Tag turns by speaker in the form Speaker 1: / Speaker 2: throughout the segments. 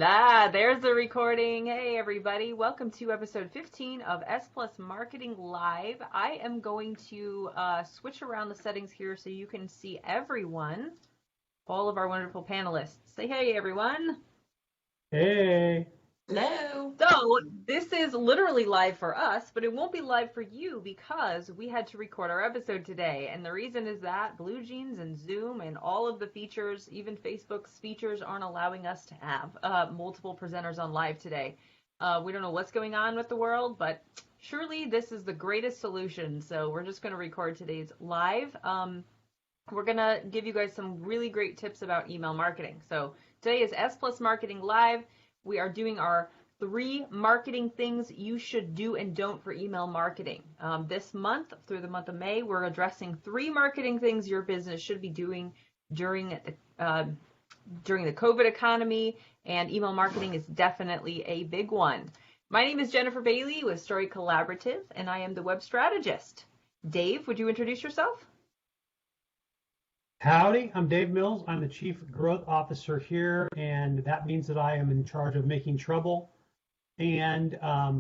Speaker 1: Ah, there's the recording. Hey, everybody. Welcome to episode 15 of S Plus Marketing Live. I am going to switch around the settings here so you can see everyone, all of our wonderful panelists. Say hey, everyone.
Speaker 2: Hey,
Speaker 3: Hello.
Speaker 1: So, this is literally live for us, but it won't be live for you because we had to record our episode today. And the reason is that Blue Jeans and Zoom and all of the features, even Facebook's features, aren't allowing us to have multiple presenters on live today. We don't know what's going on with the world, but surely this is the greatest solution. So, we're just going to record today's live. We're going to give you guys some really great tips about email marketing. So, today is S Plus Marketing Live. We are doing our 3 marketing things you should do and don't for email marketing. This month, through the month of May, we're addressing 3 marketing things your business should be doing during the COVID economy, and email marketing is definitely a big one. My name is Jennifer Bailey with Story Collaborative, and I am the web strategist. Dave, would you introduce yourself?
Speaker 2: howdy. I'm Dave Mills. I'm the Chief Growth Officer here, and that means that I am in charge of making trouble and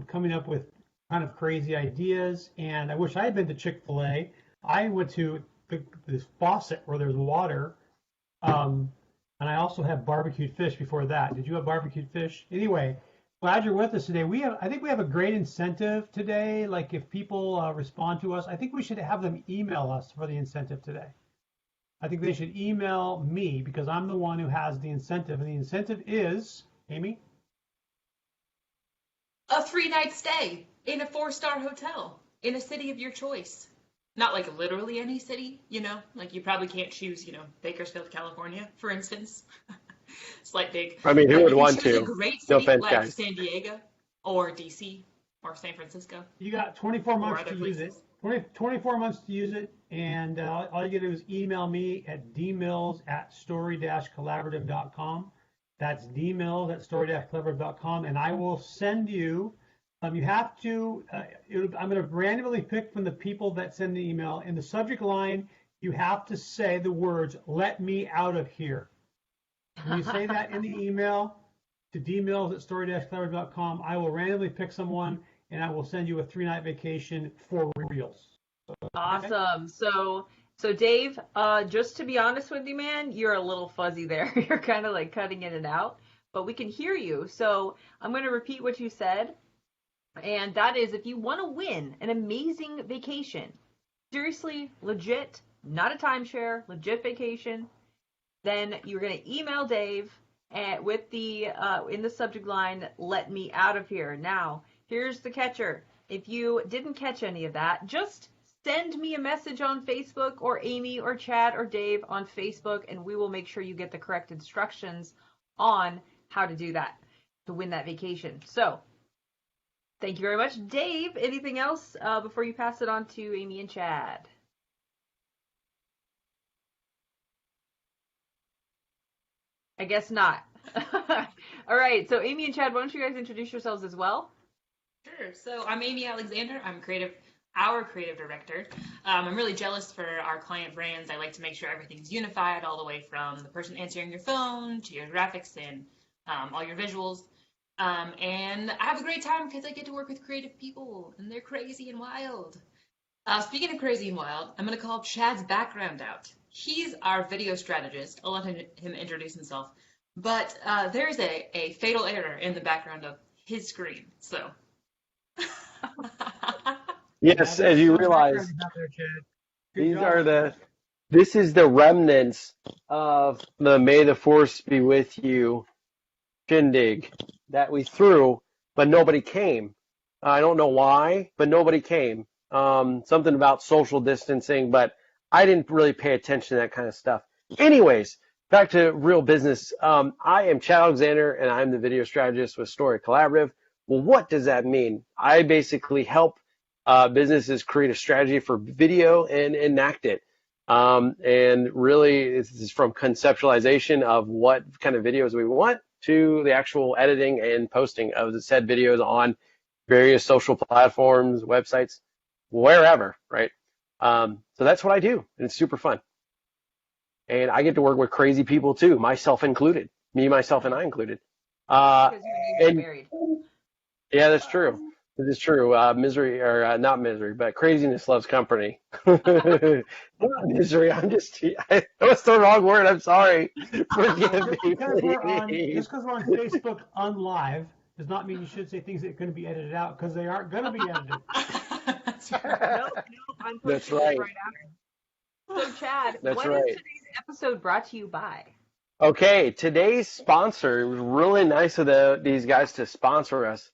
Speaker 2: coming up with kind of crazy ideas. And I wish I had been to Chick-fil-A. I went to this faucet where there's water, and I also had barbecued fish before that. Did you have barbecued fish? Anyway, glad you're with us today. I think we have a great incentive today. Like if people respond to us, I think we should have them email us for the incentive today. I think they should email me because I'm the one who has the incentive. And the incentive is, Amy?
Speaker 3: A 3-night stay in a 4-star hotel in a city of your choice. Not like literally any city, like you probably can't choose, Bakersfield, California, for instance. Slight dig.
Speaker 4: I mean, who
Speaker 3: But
Speaker 4: would
Speaker 3: you can
Speaker 4: want
Speaker 3: choose a
Speaker 4: to?
Speaker 3: great
Speaker 4: No
Speaker 3: city
Speaker 4: offense,
Speaker 3: like
Speaker 4: guys.
Speaker 3: San Diego or DC or San Francisco
Speaker 2: You got 24
Speaker 3: or
Speaker 2: months
Speaker 3: other
Speaker 2: to use it.
Speaker 3: places.
Speaker 2: 24 months to use it. And all you got to do is email me at dmills@story-collaborative.com. That's dmills@story-collaborative.com. And I will send you, you have to, I'm going to randomly pick from the people that send the email. In the subject line, you have to say the words, "Let me out of here." When you say that in the email to dmills@story-collaborative.com, I will randomly pick someone and I will send you a 3-night vacation for reals. Okay?
Speaker 1: Awesome. So Dave, just to be honest with you, man, you're a little fuzzy there. You're kind of like cutting in and out, but we can hear you. So I'm going to repeat what you said. And that is, if you want to win an amazing vacation, seriously, legit, not a timeshare, legit vacation, then you're going to email Dave with the in the subject line, "Let me out of here." Now, here's the catcher. If you didn't catch any of that, just send me a message on Facebook, or Amy or Chad or Dave on Facebook, and we will make sure you get the correct instructions on how to do that to win that vacation. So, thank you very much. Dave, anything else before you pass it on to Amy and Chad? I guess not. All right, so Amy and Chad, why don't you guys introduce yourselves as well?
Speaker 3: Sure. So I'm Amy Alexander. I'm our creative director. I'm really jealous for our client brands. I like to make sure everything's unified all the way from the person answering your phone to your graphics and all your visuals. And I have a great time because I get to work with creative people and they're crazy and wild. Speaking of crazy and wild, I'm going to call Chad's background out. He's our video strategist. I'll let him introduce himself. But there's a fatal error in the background of his screen. So.
Speaker 4: Yes, as
Speaker 2: there's
Speaker 4: you
Speaker 2: some background
Speaker 4: realize,
Speaker 2: you have there, Chad. Good
Speaker 4: these
Speaker 2: job.
Speaker 4: are this is the remnants of the May the Force be with you shindig that we threw, but nobody came. I don't know why, but nobody came. Something about social distancing, but I didn't really pay attention to that kind of stuff. Anyways, back to real business. I am Chad Alexander, and I'm the video strategist with Story Collaborative. Well, what does that mean? I basically help businesses create a strategy for video and enact it. And really, this is from conceptualization of what kind of videos we want to the actual editing and posting of the said videos on various social platforms, websites, wherever, right? So that's what I do, and it's super fun. And I get to work with crazy people too, myself included, me, myself, and I included.
Speaker 1: Because you and Amy are
Speaker 4: And
Speaker 1: married.
Speaker 4: yeah, that's true. It is true. Misery, or not misery, but craziness loves company. Not misery. That was the wrong word. I'm sorry. Forgive
Speaker 2: Just
Speaker 4: me,
Speaker 2: because we're on,
Speaker 4: please.
Speaker 2: just because we're on Facebook unlive does not mean you should say things that are going to be edited out because they aren't going to be edited.
Speaker 3: That's right.
Speaker 1: Nope, I'm
Speaker 4: That's
Speaker 1: posting this
Speaker 4: right.
Speaker 1: right after. So, Chad,
Speaker 4: That's
Speaker 1: what is
Speaker 4: right.
Speaker 1: today's episode brought to you by?
Speaker 4: Okay, today's sponsor, it was really nice of these guys to sponsor us.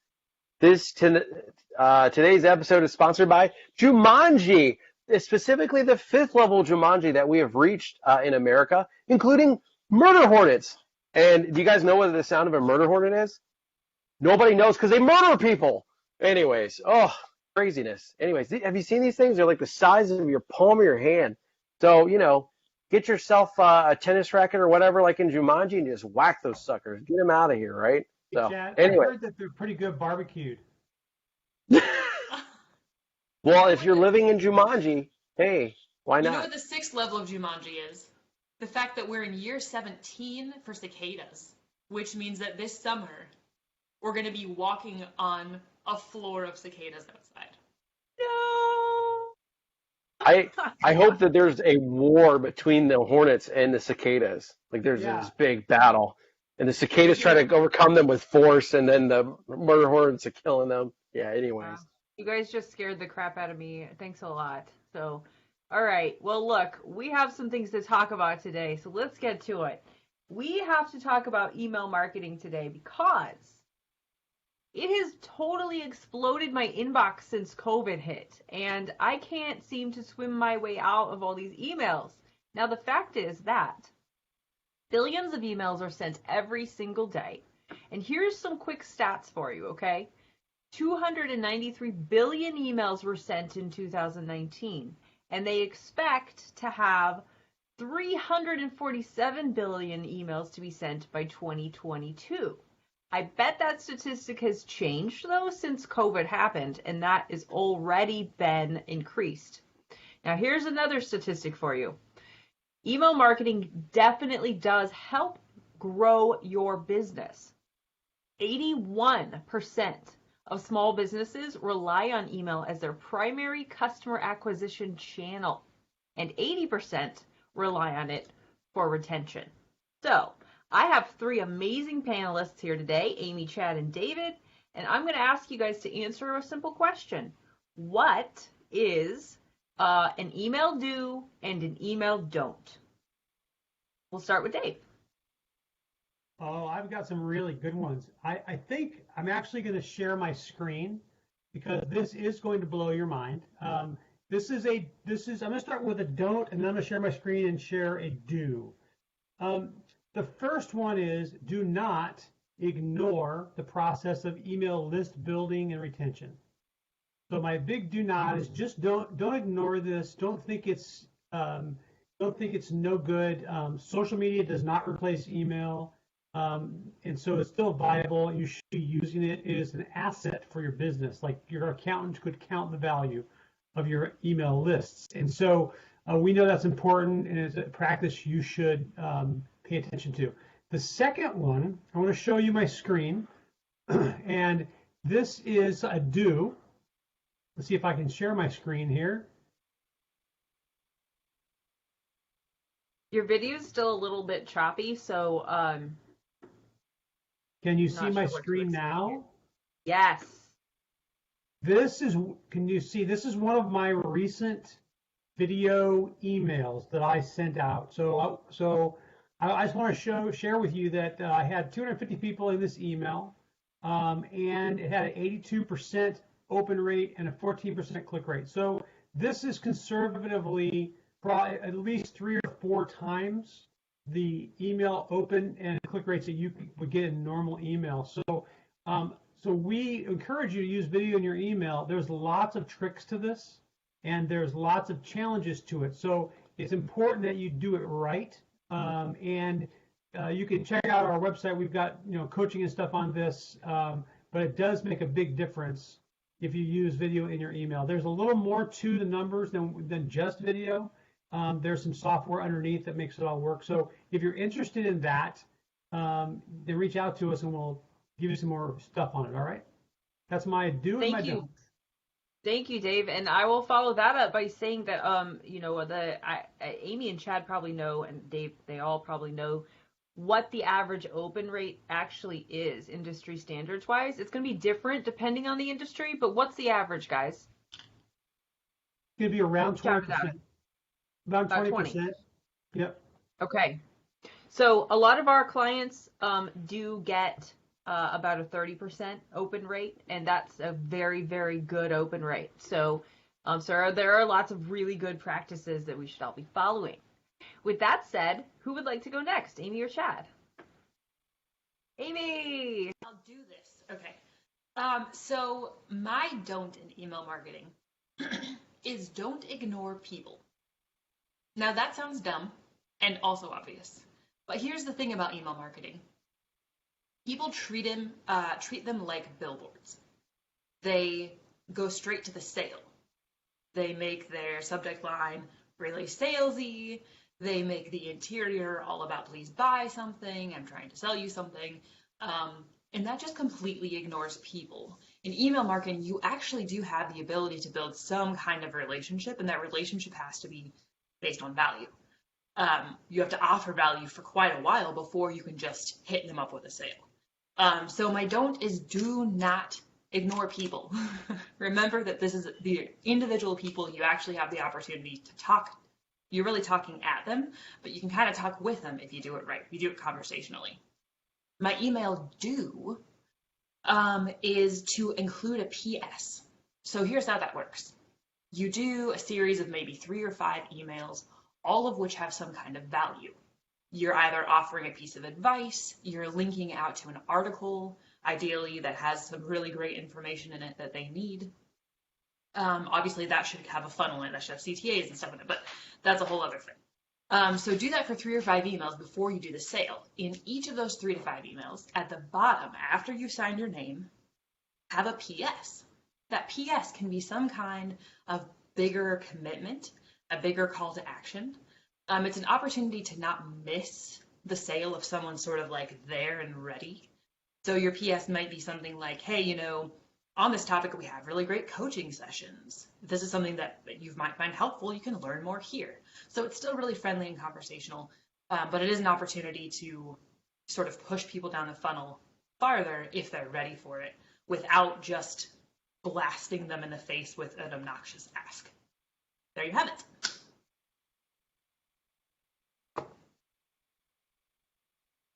Speaker 4: Today's episode is sponsored by Jumanji, specifically the fifth level Jumanji that we have reached in America, including murder hornets. And do you guys know what the sound of a murder hornet is? Nobody knows because they murder people. Anyways, oh, craziness. Anyways, have you seen these things? They're like the size of your palm of your hand. So, get yourself a tennis racket or whatever, like in Jumanji, and just whack those suckers. Get them out of here, right?
Speaker 2: Hey,
Speaker 4: So,
Speaker 2: Chad, I
Speaker 4: anyway.
Speaker 2: heard that they're pretty good barbecued.
Speaker 4: Well, if you're living in Jumanji, hey, why
Speaker 3: You know
Speaker 4: not?
Speaker 3: what the sixth level of Jumanji is? The fact that we're in year 17 for cicadas, which means that this summer we're going to be walking on a floor of cicadas outside.
Speaker 1: No.
Speaker 4: I hope that there's a war between the hornets and the cicadas. Like there's
Speaker 2: Yeah.
Speaker 4: this big battle, and the cicadas try to overcome them with force, and then the murder hornets are killing them. Yeah. Anyways.
Speaker 1: Wow. You guys just scared the crap out of me. Thanks a lot. So, all right. Well, look, we have some things to talk about today, so let's get to it. We have to talk about email marketing today because it has totally exploded my inbox since COVID hit, and I can't seem to swim my way out of all these emails. Now, the fact is that billions of emails are sent every single day. And here's some quick stats for you, okay? 293 billion emails were sent in 2019, and they expect to have 347 billion emails to be sent by 2022. I bet that statistic has changed, though, since COVID happened, and that has already been increased. Now, here's another statistic for you. Email marketing definitely does help grow your business. 81% of small businesses rely on email as their primary customer acquisition channel, and 80% rely on it for retention. So, I have three amazing panelists here today, Amy, Chad, and David, and I'm going to ask you guys to answer a simple question. What is an email do and an email don't? We'll start with Dave.
Speaker 2: Oh, I've got some really good ones. I think I'm actually going to share my screen because this is going to blow your mind. I'm going to start with a don't, and then I'm going to share my screen and share a do. The first one is do not ignore the process of email list building and retention. So my big do not is just don't ignore this. Don't think it's no good. Social media does not replace email. And so it's still viable. You should be using it as an asset for your business. Like your accountant could count the value of your email lists. And so we know that's important, and as a practice you should pay attention to. The second one, I want to show you my screen. And this is a do. Let's see if I can share my screen here.
Speaker 1: Your video is still a little bit choppy, so
Speaker 2: Can you
Speaker 1: not
Speaker 2: see my
Speaker 1: sure what to
Speaker 2: screen
Speaker 1: expect
Speaker 2: now?
Speaker 1: here. Yes.
Speaker 2: Can you see, this is one of my recent video emails that I sent out. So I just want to share with you that I had 250 people in this email, and it had an 82% open rate and a 14% click rate. So this is conservatively probably at least 3 or 4 times the email open and click rates that you would get in normal email. So we encourage you to use video in your email. There's lots of tricks to this, and there's lots of challenges to it. So it's important that you do it right. And you can check out our website. We've got coaching and stuff on this, but it does make a big difference if you use video in your email. There's a little more to the numbers than just video. There's some software underneath that makes it all work. So if you're interested in that, then reach out to us and we'll give you some more stuff on it. All right. That's my do and my
Speaker 1: Thank you.
Speaker 2: don't.
Speaker 1: Thank you, Dave. And I will follow that up by saying that, Amy and Chad probably know, and Dave, they all probably know what the average open rate actually is, industry standards wise. It's going to be different depending on the industry, but what's the average, guys?
Speaker 2: It's going to be around
Speaker 1: Chat it out.
Speaker 2: 20%. About
Speaker 1: About
Speaker 2: 20%. Yep.
Speaker 1: Okay. So a lot of our clients do get about a 30% open rate, and that's a very, very good open rate. So, there are lots of really good practices that we should all be following. With that said, who would like to go next, Amy or Chad? Amy!
Speaker 3: I'll do this. Okay. So my don't in email marketing is don't ignore people. Now that sounds dumb and also obvious, but here's the thing about email marketing. People treat them like billboards. They go straight to the sale. They make their subject line really salesy. They make the interior all about please buy something, I'm trying to sell you something. And that just completely ignores people. In email marketing, you actually do have the ability to build some kind of relationship, and that relationship has to be based on value. You have to offer value for quite a while before you can just hit them up with a sale. So my don't is do not ignore people. Remember that this is the individual people. You actually have the opportunity to talk. You're really talking at them, but you can kind of talk with them if you do it right. If you do it conversationally. My email do is to include a PS. So here's how that works. You do a series of maybe 3 or 5 emails, all of which have some kind of value. You're either offering a piece of advice, you're linking out to an article, ideally that has some really great information in it that they need. Obviously that should have a funnel in it, that should have CTAs and stuff in it, but that's a whole other thing. So do that for 3 or 5 emails before you do the sale. In each of those 3 to 5 emails, at the bottom, after you've signed your name, have a PS. That PS can be some kind of bigger commitment, a bigger call to action. It's an opportunity to not miss the sale if someone's sort of like there and ready. So your PS might be something like, hey, on this topic, we have really great coaching sessions. If this is something that you might find helpful, you can learn more here. So it's still really friendly and conversational, but it is an opportunity to sort of push people down the funnel farther if they're ready for it without just blasting them in the face with an obnoxious ask. There you have it.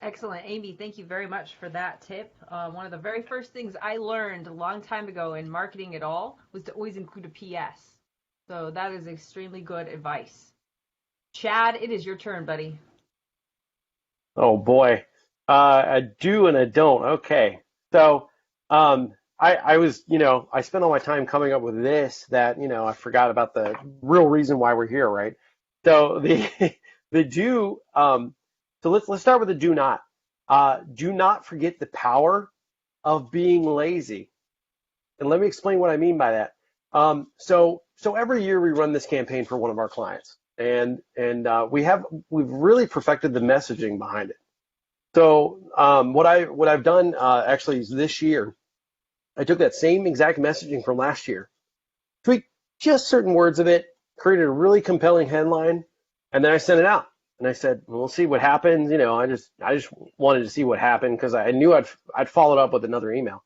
Speaker 1: Excellent, Amy. Thank you very much for that tip. One of the very first things I learned a long time ago in marketing at all was to always include a PS. So that is extremely good advice. Chad, it is your turn, buddy.
Speaker 4: Oh boy, a do and a don't. Okay, so I was, I spent all my time coming up with this that, I forgot about the real reason why we're here, right? So the the do, so let's start with the do not. Do not forget the power of being lazy, and let me explain what I mean by that. So every year we run this campaign for one of our clients, and we've really perfected the messaging behind it. So what I've done actually is this year, I took that same exact messaging from last year, tweaked just certain words of it, created a really compelling headline, and then I sent it out. And I said, we'll see what happens. I just wanted to see what happened because I knew I'd followed up with another email.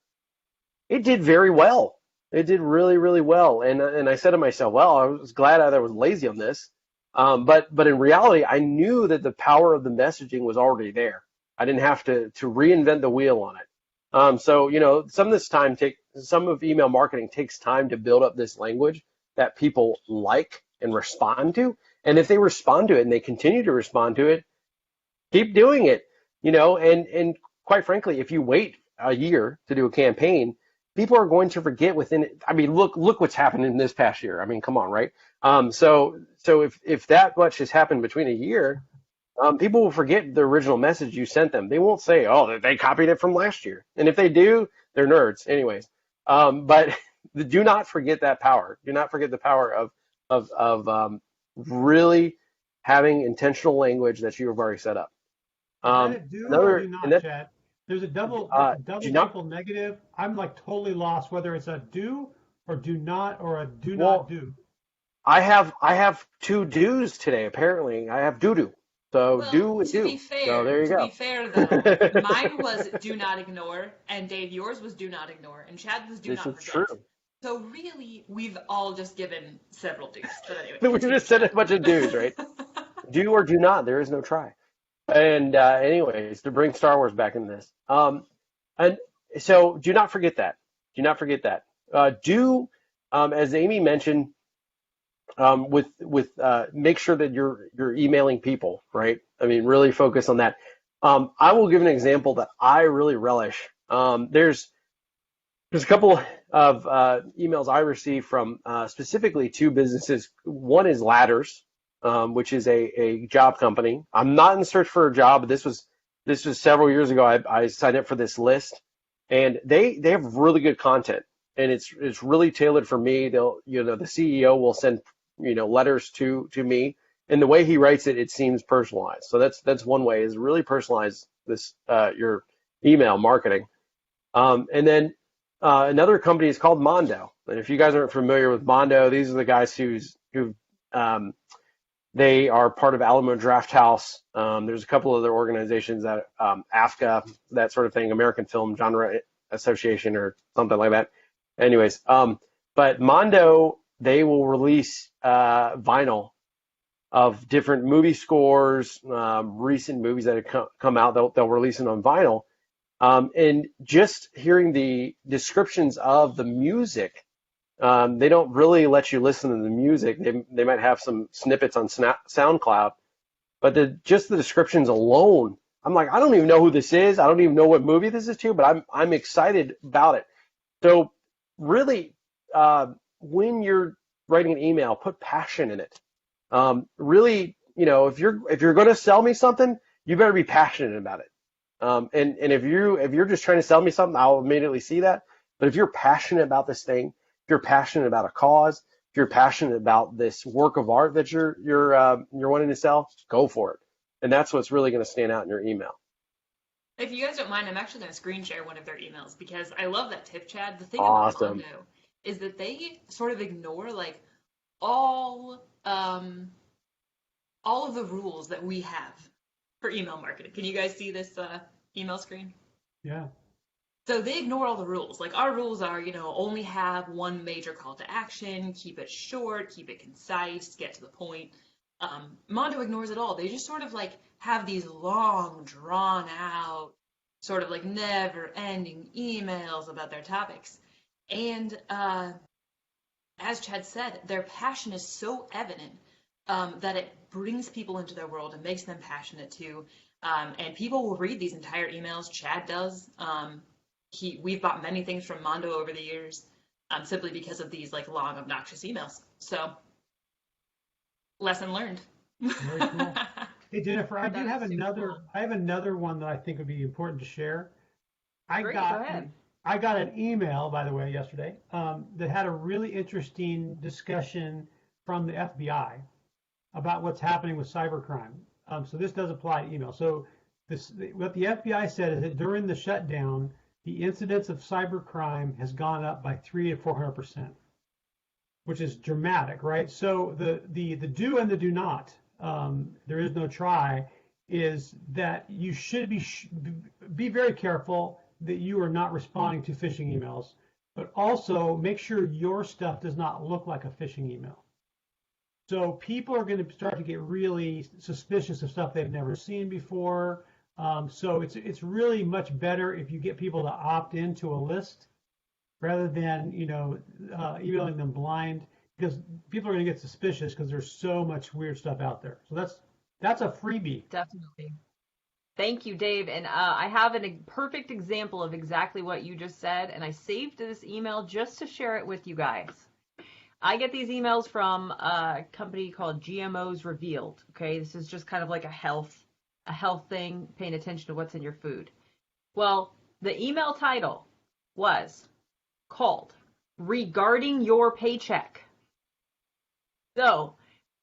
Speaker 4: It did very well. It did really, really well. And I said to myself, well, I was glad I was lazy on this. But in reality, I knew that the power of the messaging was already there. I didn't have to reinvent the wheel on it. So some of email marketing takes time to build up this language that people like and respond to. And if they respond to it and they continue to respond to it, keep doing it, and quite frankly, if you wait a year to do a campaign, people are going to forget within it. I mean, look what's happened in this past year. I mean, come on, right? So if that much has happened between a year, people will forget the original message you sent them. They won't say, oh, they copied it from last year. And if they do, they're nerds anyways. But do not forget that power. Do not forget the power of really having intentional language that you have already set up.
Speaker 2: Is that a do or do not, Chad? There's a double
Speaker 4: Do not.
Speaker 2: triple negative. I'm like totally lost whether it's a do or do not or a do not
Speaker 4: Well,
Speaker 2: do.
Speaker 4: I have two do's today. Apparently, I have doo doo. So
Speaker 3: Well,
Speaker 4: do and do. So there you
Speaker 3: to be
Speaker 4: go.
Speaker 3: fair though, mine was do not ignore, and Dave, yours was do not ignore, and Chad was do
Speaker 4: This
Speaker 3: not
Speaker 4: is true.
Speaker 3: forget. So really, we've all just given several do's. But anyway,
Speaker 4: We
Speaker 3: continue,
Speaker 4: just said a
Speaker 3: Chad.
Speaker 4: bunch of do's, right? Do or do not. There is no try. And anyways, to bring Star Wars back into this, and so do not forget that. Do not forget that. As Amy mentioned, make sure that you're emailing people, right? I mean, really focus on that. I will give an example that I really relish. There's a couple of emails I received from specifically two businesses. One is Ladders, which is a job company. I'm not in search for a job, but this was several years ago. I signed up for this list, and they have really good content, and it's really tailored for me. The CEO will send letters to me, and the way he writes it seems personalized. So that's one way, is really personalize this your email marketing. And then another company is called Mondo. And if you guys aren't familiar with Mondo, these are the guys who they are part of Alamo Drafthouse. There's a couple other organizations that AFCA, that sort of thing, American Film Genre Association or something like that. Anyways, but Mondo, they will release vinyl of different movie scores, recent movies that have come out. They'll release it on vinyl. And just hearing the descriptions of the music, they don't really let you listen to the music. They might have some snippets on SoundCloud, but just the descriptions alone, I'm like, I don't even know who this is. I don't even know what movie this is to, but I'm excited about it. So really, when you're writing an email, put passion in it. Really, if you're going to sell me something, you better be passionate about it. And if you're just trying to sell me something, I'll immediately see that. But if you're passionate about this thing, if you're passionate about a cause, if you're passionate about this work of art that you're wanting to sell, go for it. And that's what's really going to stand out in your email.
Speaker 3: If you guys don't mind, I'm actually going to screen share one of their emails because I love that tip, Chad. The thing
Speaker 4: Awesome.
Speaker 3: about Mondo is that they sort of ignore like all of the rules that we have for email marketing. Can you guys see this email screen?
Speaker 2: Yeah.
Speaker 3: So they ignore all the rules. Like our rules are, only have one major call to action, keep it short, keep it concise, get to the point. Mondo ignores it all. They just sort of like have these long, drawn out, sort of like never ending emails about their topics. And as Chad said, their passion is so evident that it brings people into their world and makes them passionate too. And people will read these entire emails. Chad does. We've bought many things from Mondo over the years, simply because of these like long, obnoxious emails. So, lesson learned.
Speaker 2: Very cool. Hey Jennifer, I do have another. Cool. I have another one that I think would be important to share.
Speaker 1: Great, go ahead.
Speaker 2: I got an email, by the way, yesterday that had a really interesting discussion from the FBI about what's happening with cybercrime. So this does apply to email. So what the FBI said is that during the shutdown, the incidence of cybercrime has gone up by 300 to 400%, which is dramatic, right? So the do and the do not, there is no try, is that you should be very careful that you are not responding to phishing emails, but also make sure your stuff does not look like a phishing email. So people are going to start to get really suspicious of stuff they've never seen before. So it's really much better if you get people to opt into a list rather than emailing them blind, because people are going to get suspicious because there's so much weird stuff out there. So that's a freebie.
Speaker 1: Definitely. Thank you, Dave. And I have a perfect example of exactly what you just said, and I saved this email just to share it with you guys. I get these emails from a company called GMOs Revealed. Okay, this is just kind of like a health thing, paying attention to what's in your food. Well, the email title was called Regarding Your Paycheck. So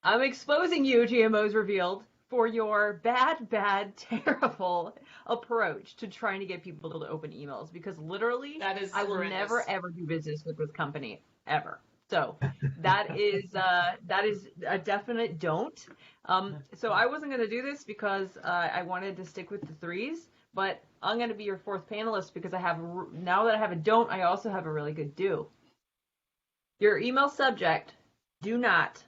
Speaker 1: I'm exposing you, GMOs Revealed, for your bad, terrible approach to trying to get people to open emails, because literally
Speaker 3: That is
Speaker 1: I will
Speaker 3: horrendous.
Speaker 1: never ever do business with this company ever. So that is a definite don't. So I wasn't going to do this because I wanted to stick with the threes, but I'm going to be your fourth panelist because now that I have a don't, I also have a really good do. Your email subject, do not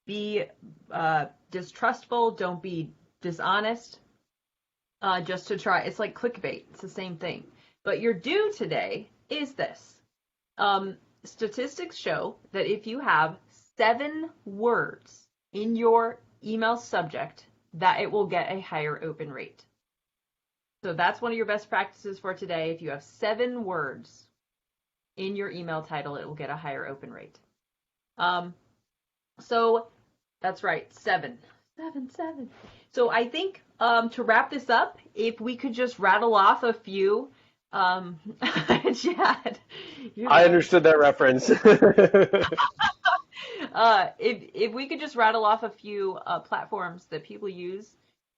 Speaker 1: be distrustful, don't be dishonest, just to try. It's like clickbait. It's the same thing. But your do today is this. Statistics show that if you have 7 words in your email subject, that it will get a higher open rate. So that's one of your best practices for today. If you have 7 words in your email title, it will get a higher open rate. So that's right, 7. 7. So I think to wrap this up, if we could just rattle off a few, Chad.
Speaker 4: I understood that reference.
Speaker 1: If we could just rattle off a few platforms that people use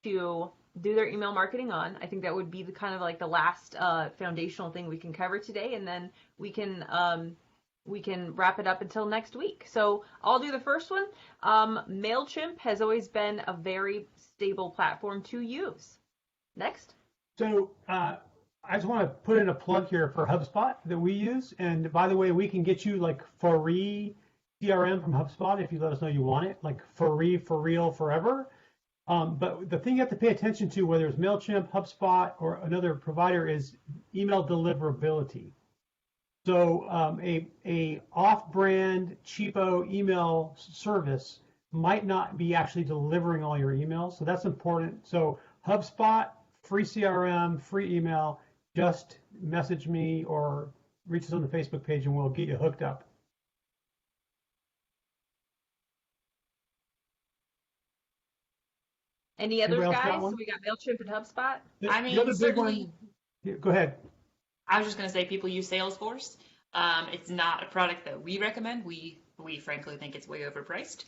Speaker 1: to do their email marketing on, I think that would be the kind of like the last foundational thing we can cover today, and then we can wrap it up until next week. So I'll do the first one. MailChimp has always been a very stable platform to use. Next.
Speaker 2: So I just want to put in a plug here for HubSpot that we use. And by the way, we can get you like free CRM from HubSpot if you let us know you want it, like free, for real, forever. But the thing you have to pay attention to, whether it's MailChimp, HubSpot, or another provider, is email deliverability. So a off-brand, cheapo email service might not be actually delivering all your emails. So that's important. So HubSpot, free CRM, free email, just message me or reach us on the Facebook page and we'll get you hooked up.
Speaker 1: Any others,
Speaker 2: Anybody else got
Speaker 1: guys?
Speaker 2: one?
Speaker 1: So we got MailChimp and HubSpot.
Speaker 3: I mean,
Speaker 2: the other big
Speaker 3: certainly.
Speaker 2: one. Yeah, go ahead.
Speaker 3: I was just going to say people use Salesforce. It's not a product that we recommend. We frankly think it's way overpriced.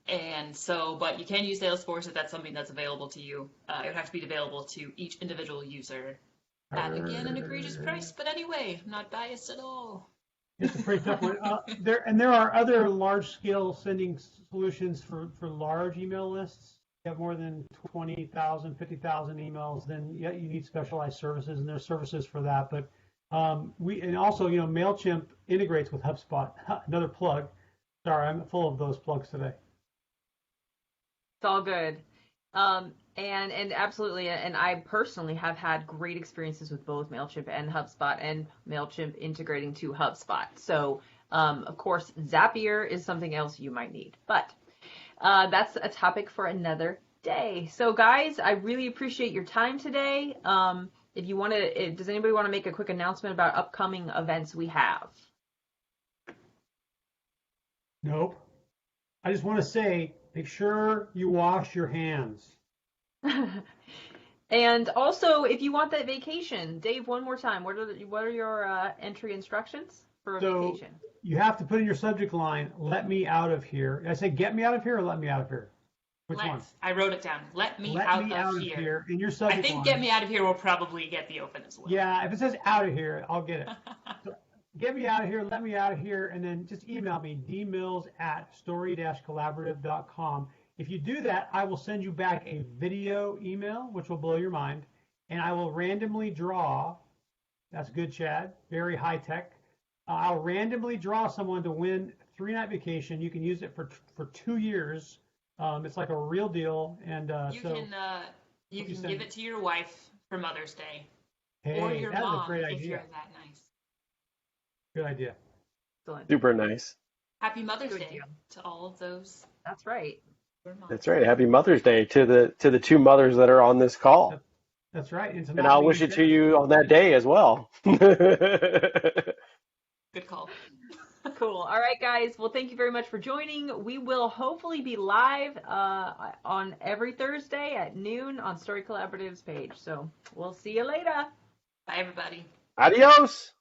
Speaker 3: And so, but you can use Salesforce if that's something that's available to you. It would have to be available to each individual user at, again, an egregious price. But anyway, I'm not biased at all.
Speaker 2: It's a pretty tough one. There are other large-scale sending solutions for large email lists. You have more than 20,000, 50,000 emails, then yeah, you need specialized services, and there's services for that. But and also, MailChimp integrates with HubSpot. Another plug. Sorry, I'm full of those plugs today.
Speaker 1: It's all good. And absolutely, and I personally have had great experiences with both MailChimp and HubSpot, and MailChimp integrating to HubSpot. So, of course, Zapier is something else you might need, but that's a topic for another day. So, guys, I really appreciate your time today. If you want to, does anybody want to make a quick announcement about upcoming events we have?
Speaker 2: Nope. I just want to say, make sure you wash your hands.
Speaker 1: And also, if you want that vacation, Dave, one more time, what are your entry instructions for a vacation?
Speaker 2: You have to put in your subject line, "Let me out of here." Did I say "get me out of here" or "let me out of here"? Which one?
Speaker 3: I wrote it down. Let me
Speaker 2: Let
Speaker 3: out
Speaker 2: me
Speaker 3: of
Speaker 2: out of
Speaker 3: here.
Speaker 2: here in your subject
Speaker 3: I think
Speaker 2: line.
Speaker 3: "get me out of here" will probably get the open as well.
Speaker 2: Yeah, if it says "out of here," I'll get it. So, get me out of here, let me out of here, and then just email me, dmills@story-collaborative.com. If you do that, I will send you back a video email, which will blow your mind, and I will randomly draw. That's good, Chad. Very high tech. I'll randomly draw someone to win 3-night vacation. You can use it for 2 years. It's like a real deal, and
Speaker 3: you can give it to your wife for Mother's Day,
Speaker 2: hey,
Speaker 3: or your
Speaker 2: that
Speaker 3: mom
Speaker 2: is a great
Speaker 3: if
Speaker 2: idea.
Speaker 3: you're that nice.
Speaker 2: Good idea.
Speaker 1: Excellent.
Speaker 4: Super nice.
Speaker 3: Happy Mother's
Speaker 1: Good
Speaker 3: Day
Speaker 1: deal.
Speaker 3: to all of those.
Speaker 1: That's right.
Speaker 4: That's right. Happy Mother's Day to the 2 mothers that are on this call.
Speaker 2: That's right.
Speaker 4: And I'll wish it to you on that day as well.
Speaker 3: Good call.
Speaker 1: Cool. All right, guys. Well, thank you very much for joining. We will hopefully be live on every Thursday at noon on Story Collaborative's page. So we'll see you later.
Speaker 3: Bye, everybody.
Speaker 4: Adios.